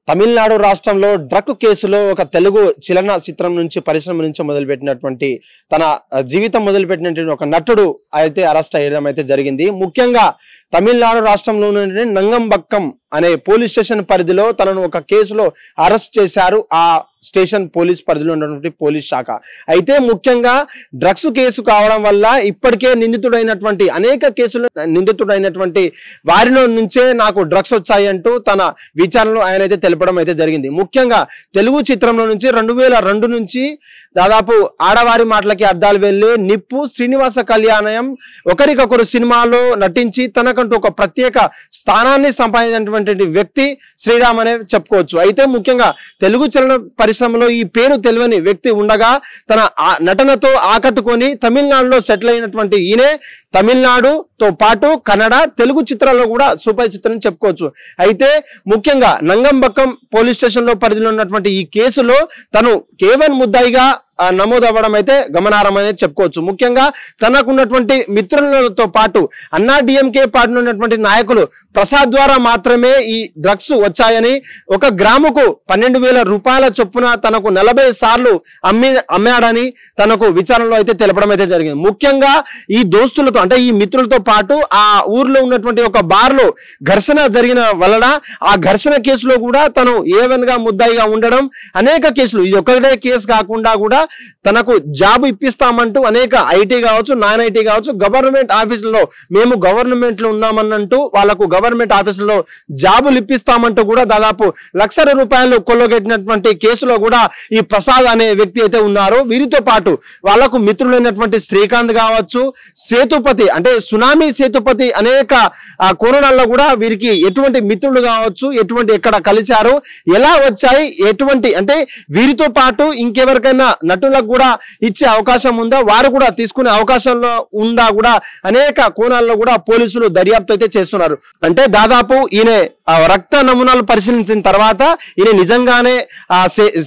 తమిళనాడు రాష్ట్రంలో డ్రగ్ కేసులో ఒక తెలుగు చలన చిత్రం నుంచి పరిశ్రమ నుంచి మొదలుపెట్టినటువంటి తన జీవితం మొదలుపెట్టినటువంటి ఒక నటుడు అయితే అరెస్ట్ అయ్యడం అయితే జరిగింది. ముఖ్యంగా తమిళనాడు రాష్ట్రంలోని నంగంబక్కం అనే పోలీస్ స్టేషన్ పరిధిలో తనను ఒక కేసులో అరెస్ట్ చేశారు. ఆ స్టేషన్ పోలీస్ పరిధిలో ఉన్నటువంటి పోలీస్ శాఖ. అయితే ముఖ్యంగా డ్రగ్స్ కేసు కావడం వల్ల ఇప్పటికే నిందితుడైనటువంటి అనేక కేసులు నిందితుడైనటువంటి వారిలో నుంచే నాకు డ్రగ్స్ వచ్చాయి అంటూ తన విచారణలో ఆయన అయితే తెలపడం అయితే జరిగింది. ముఖ్యంగా తెలుగు చిత్రంలో నుంచి 2002 నుంచి దాదాపు ఆడవారి మాటలకి అర్థాలు వెళ్ళి నిప్పు శ్రీనివాస కళ్యాణం ఒకరికొకరు సినిమాలో నటించి తనకంటూ ఒక ప్రత్యేక స్థానాన్ని సంపాదించినటువంటి వ్యక్తి శ్రీరామ్ అనే చెప్పుకోవచ్చు. అయితే ముఖ్యంగా తెలుగు చలన పరిశ్రమలో ఈ పేరు తెలియని వ్యక్తి ఉండగా తన నటనతో ఆకట్టుకొని తమిళనాడులో సెటిల్ అయినటువంటి ఈయనే తమిళనాడుతో పాటు కన్నడ తెలుగు చిత్రాల్లో కూడా సూపర్ చిత్రం చెప్పుకోవచ్చు. అయితే ముఖ్యంగా నంగంబక్కం పోలీస్ స్టేషన్ లో పరిధిలో ఉన్నటువంటి ఈ కేసులో తను కేవలం ముద్దాయిగా నమోదవ్వడం అయితే గమనార్హమని చెప్పుకోవచ్చు. ముఖ్యంగా తనకున్నటువంటి మిత్రులతో పాటు అన్నా డిఎంకే పార్టీ ఉన్నటువంటి నాయకులు ప్రసాద్ ద్వారా మాత్రమే ఈ డ్రగ్స్ వచ్చాయని, ఒక గ్రాముకు 12,000 రూపాయల చొప్పున తనకు 40 సార్లు అమ్మాడని తనకు విచారణలో అయితే తెలపడం అయితే జరిగింది. ముఖ్యంగా ఈ దోస్తులతో అంటే ఈ మిత్రులతో పాటు ఆ ఊర్లో ఉన్నటువంటి ఒక బార్లో ఘర్షణ జరిగిన వలన ఆ ఘర్షణ కేసులో కూడా తను ఏవన్గా ముద్దాయిగా ఉండడం, అనేక కేసులు ఇది ఒకటే కేసు కాకుండా కూడా తనకు జాబ్ ఇప్పిస్తామంటూ అనేక ఐటీ కావచ్చు నాన్ ఐటీ కావచ్చు గవర్నమెంట్ ఆఫీసులలో మేము గవర్నమెంట్ లో ఉన్నామన్నంటూ వాళ్ళకు గవర్నమెంట్ ఆఫీసులలో జాబులు ఇప్పిస్తామంటూ కూడా దాదాపు 1,00,000 రూపాయలు కొల్లగొట్టినటువంటి కేసులో కూడా ఈ ప్రసాద్ అనే వ్యక్తి అయితే ఉన్నారు. వీరితో పాటు వాళ్లకు మిత్రులైనటువంటి శ్రీకాంత్ కావచ్చు, సేతుపతి అంటే సునామీ సేతుపతి అనేక కోణాల్లో కూడా వీరికి ఎటువంటి మిత్రులు కావచ్చు, ఎటువంటి ఎక్కడ కలిశారు, ఎలా వచ్చాయి, ఎటువంటి అంటే వీరితో పాటు ఇంకెవరికైనా నటులకు కూడా ఇచ్చే అవకాశం ఉందా, వారు కూడా తీసుకునే అవకాశంలో ఉందా కూడా అనేక కోణాల్లో కూడా పోలీసులు దర్యాప్తు అయితే చేస్తున్నారు. అంటే దాదాపు ఈయన రక్త నమూనాలు పరిశీలించిన తర్వాత ఈయన నిజంగానే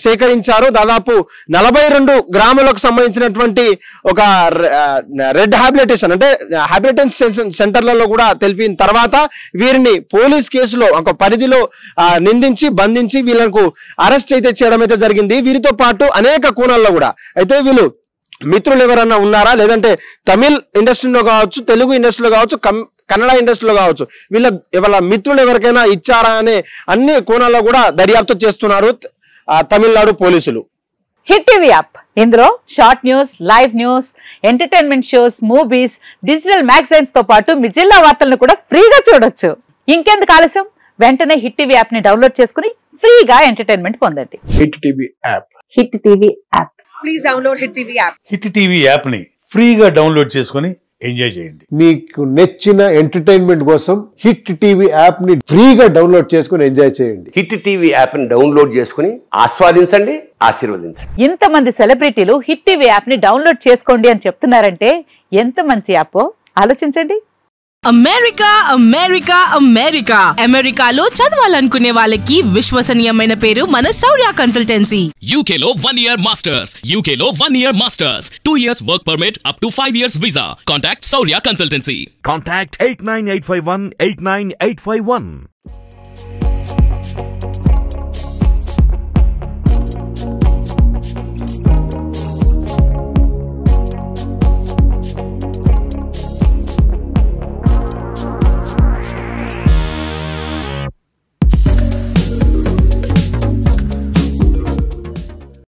సేకరించారు. దాదాపు 42 గ్రాములకు సంబంధించినటువంటి ఒక రెడ్ హాబిలిటేషన్ అంటే హాబిలిటేషన్ సెంటర్లలో కూడా తెలిపిన తర్వాత వీరిని పోలీస్ కేసులో ఒక పరిధిలో నిందించి బంధించి వీళ్ళకు అరెస్ట్ అయితే చేయడం అయితే జరిగింది. వీరితో పాటు అనేక కోణాల్లో కూడా అయితే వీళ్ళు మిత్రులు ఎవరన్నా ఉన్నారా, లేదంటే తమిళ్ ఇండస్ట్రీలో కావచ్చు, తెలుగు ఇండస్ట్రీలో కావచ్చు, కన్నడ ఇండస్ట్రీలో కావచ్చు, వాళ్ళ మిత్రులు ఎవరికైనా ఇచ్చారా అనే అన్ని కోణాల్లో కూడా దర్యాప్తు చేస్తున్నారు తమిళనాడు పోలీసులు. హిట్ టీవీ యాప్ ఇందులో short news, live news, entertainment shows, movies, digital magazines తో పాటు మీ జిల్లా వార్తలను కూడా ఫ్రీగా చూడొచ్చు. ఇంకెందుకు ఆలస్యం, వెంటనే హిట్ టీవీ యాప్ ని డౌన్లోడ్ చేసుకుని ఫ్రీగా ఎంటర్టైన్మెంట్ పొందండి. Hit TV app. Hit TV app. Please download hit TV app. Hit TV app ని ఫ్రీగా డౌన్లోడ్ చేసుకుని ఎంజాయ్ చేయండి. మీకు నచ్చిన ఎంటర్టైన్మెంట్ కోసం హిట్ టీవీ యాప్ ని ఫ్రీగా డౌన్లోడ్ చేసుకుని ఎంజాయ్ చేయండి. హిట్ టీవీ యాప్ ని డౌన్లోడ్ చేసుకుని ఆస్వాదించండి, ఆశీర్వదించండి. ఇంతమంది సెలబ్రిటీలు హిట్ టీవీ యాప్ ని డౌన్లోడ్ చేసుకోండి అని చెప్తున్నారంటే ఎంత మంచి యాప్ ఆలోచించండి. అమెరికా అమెరికా అమెరికా అమెరికాలో చదవాలనుకునే వాళ్ళకి విశ్వసనీయమైన పేరు మన శౌర్య కన్సల్టెన్సీ. UK లో 1 year masters, UK లో 1 year masters, 2 years work permit up to 5 years visa. Contact Shaurya Consultancy. Contact 89851 89851.